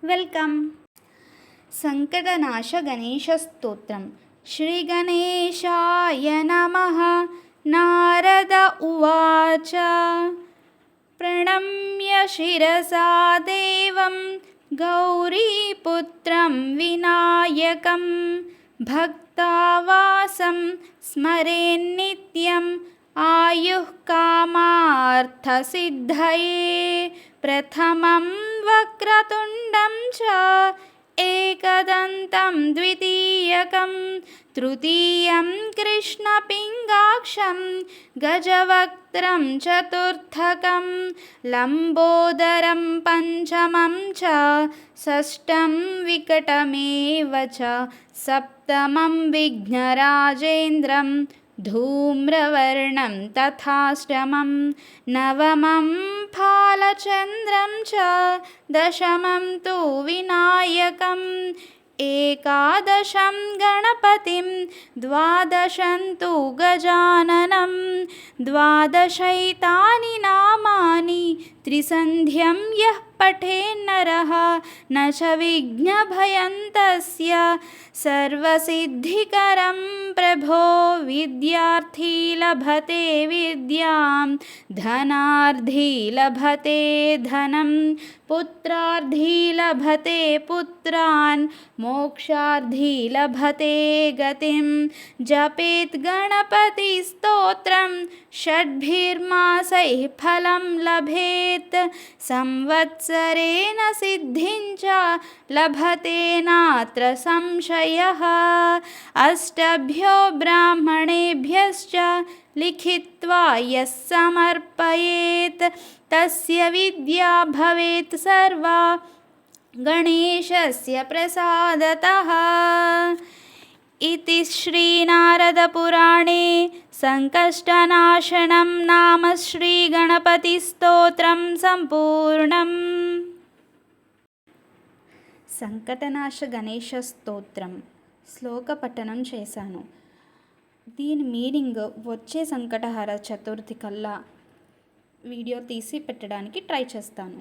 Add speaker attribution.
Speaker 1: Welcome. సంకటనాశ Ganesha స్తోత్రం. శ్రీ గణేశాయ నమః. నారద ఉవాచ ప్రణమ్య శిరసా దేవం గౌరీపుత్రం వినాయకం భక్తావాసం స్మరేన్నిత్యం ఆయుః కామార్థసిద్ధయే. ప్రథమం వక్రతుండం చ ఏకదంతం ద్వితీయకం తృతీయం కృష్ణపింగాక్షం గజవక్త్రం చతుర్థకం లంబోదరం పంచమం చ షష్టం వికటమేవ చ సప్తమం విఘ్నరాజేంద్రం ధూమ్రవర్ణం తథాష్టమం నవమం ఫాలచంద్రం చ దశమం తు వినాయకం ఏకాదశం గణపతిం ద్వాదశం తు గజాననం ద్వాదశైతాని నామాని త్రిసంధ్యం యః పఠేన్నరః న చ విఘ్నభయం తస్య సర్వసిద్ధికరం ప్రభో. విద్యార్థీ లభతే విద్యాం ధనార్థీ లభతే ధనం పుత్రార్థీ లభతే పుత్రాన్ మోక్షార్థీ లభతే గతిం. జపేత్ గణపతి స్తోత్రం షడ్భిర్మాసైః ఫలం లభేత్ సంవత్సరేణ సిద్ధిం చ లభతే నాత్ర సంశయః. అష్టభ్యో బ్రాహ్మణేభ్యశ్చ లిఖిత్వా యః సమర్పయేత్ తస్య విద్యా భవేత్ సర్వా గణేశస్య ప్రసాదతః. ఇతి శ్రీనారదపురాణే సంకష్టనాశనం నామ శ్రీగణపతిస్తోత్రం సంపూర్ణం. సంకటనాశ గణేశ స్తోత్రం శ్లోక పఠనం చేశాను. దీని మీనింగ్ వచ్చే సంకటహర చతుర్థి కల్లా వీడియో తీసి పెట్టడానికి ట్రై చేస్తాను.